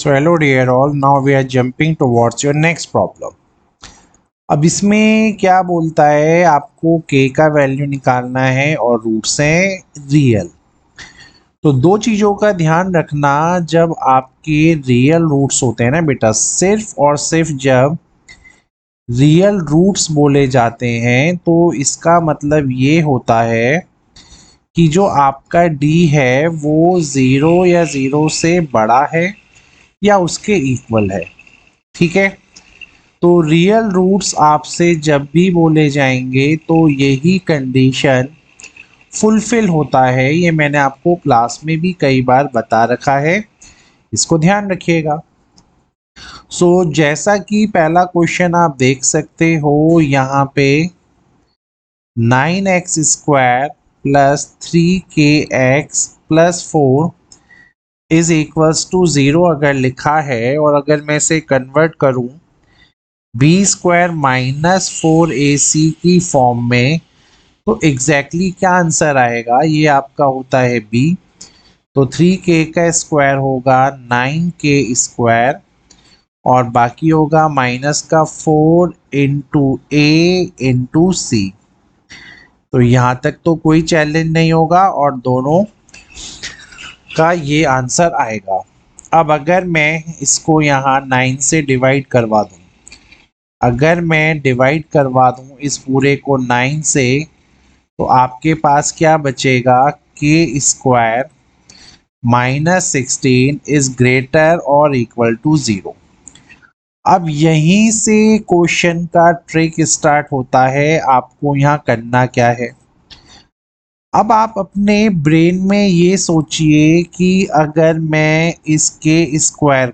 So hello dear all, now we are jumping towards your next problem. अब इसमें क्या बोलता है, आपको k का वैल्यू निकालना है और रूट्स हैं रियल। तो दो चीज़ों का ध्यान रखना, जब आपके रियल रूट्स होते हैं ना बेटा, सिर्फ और सिर्फ जब रियल रूट्स बोले जाते हैं तो इसका मतलब ये होता है कि जो आपका d है वो ज़ीरो या ज़ीरो से बड़ा है या उसके इक्वल है। ठीक है, तो रियल रूट्स आपसे जब भी बोले जाएंगे तो यही कंडीशन फुलफिल होता है। ये मैंने आपको क्लास में भी कई बार बता रखा है, इसको ध्यान रखिएगा। जैसा कि पहला क्वेश्चन आप देख सकते हो यहाँ पे 9x square plus 3kx plus 4 is equals to 0 अगर लिखा है, और अगर मैं इसे कन्वर्ट करूँ बी स्क्वायर माइनस 4ac की फॉर्म में, तो एग्जैक्टली क्या आंसर आएगा, ये आपका होता है बी। तो 3k का स्क्वायर होगा 9k स्क्वायर और बाकी होगा माइनस का 4 इंटू ए इंटू सी। तो यहाँ तक तो कोई चैलेंज नहीं होगा और दोनों का ये आंसर आएगा। अब अगर मैं इसको यहाँ 9 से डिवाइड करवा दूँ, अगर मैं डिवाइड करवा दूं इस पूरे को 9 से, तो आपके पास क्या बचेगा, के स्क्वायर माइनस 16 इज ग्रेटर और इक्वल टू 0। अब यहीं से क्वेश्चन का ट्रिक स्टार्ट होता है। आपको यहाँ करना क्या है, अब आप अपने ब्रेन में ये सोचिए कि अगर मैं इस के स्क्वायर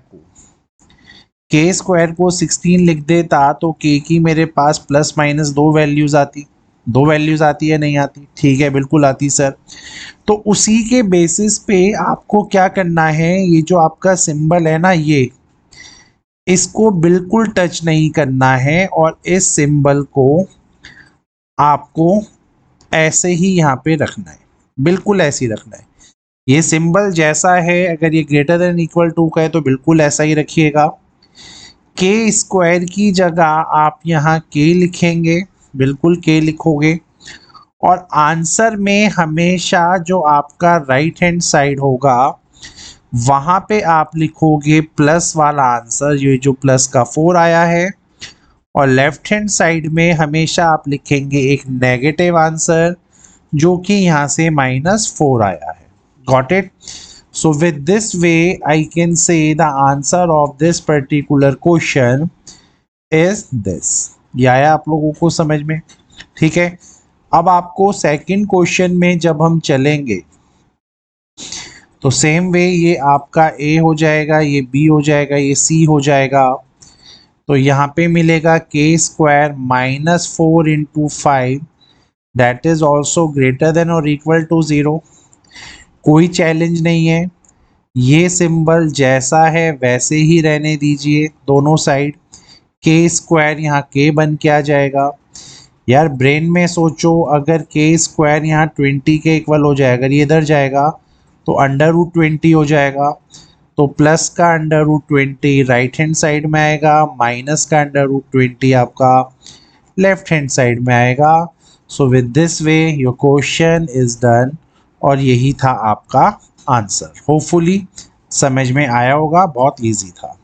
को 16 लिख देता तो के की मेरे पास प्लस माइनस दो वैल्यूज आती है, नहीं आती? ठीक है, बिल्कुल आती सर। तो उसी के बेसिस पे आपको क्या करना है, ये जो आपका सिंबल है ना, ये इसको बिल्कुल टच नहीं करना है और इस सिंबल को आपको ऐसे ही यहाँ पे रखना है, बिल्कुल ऐसे ही रखना है। ये सिंबल जैसा है, अगर ये ग्रेटर देन इक्वल टू का है तो बिल्कुल ऐसा ही रखिएगा। के स्क्वायर की जगह आप यहाँ के लिखेंगे, बिल्कुल के लिखोगे, और आंसर में हमेशा जो आपका राइट हैंड साइड होगा वहाँ पे आप लिखोगे प्लस वाला आंसर, ये जो प्लस का 4 आया है, और लेफ्ट हैंड साइड में हमेशा आप लिखेंगे एक नेगेटिव आंसर जो कि यहाँ से -4 आया है। Got it? So with this way I can say the answer of this particular question is this। ये आया आप लोगों को समझ में? ठीक है, अब आपको सेकंड क्वेश्चन में जब हम चलेंगे तो सेम वे ये आपका ए हो जाएगा, ये बी हो जाएगा, ये सी हो जाएगा। तो यहाँ पे मिलेगा के square minus 4 into 5 that is also greater than और इक्वल टू 0। कोई चैलेंज नहीं है, ये सिंबल जैसा है वैसे ही रहने दीजिए दोनों साइड। के स्क्वायर यहाँ के बन के आ जाएगा। यार ब्रेन में सोचो, अगर के स्क्वायर यहाँ 20 के इक्वल हो जाएगा, अगर ये इधर जाएगा तो √20 हो जाएगा। तो प्लस का √20 राइट हैंड साइड में आएगा, माइनस का √20 आपका लेफ्ट हैंड साइड में आएगा। So with this way your question is done, और यही था आपका आंसर। होपफुली समझ में आया होगा, बहुत इजी था।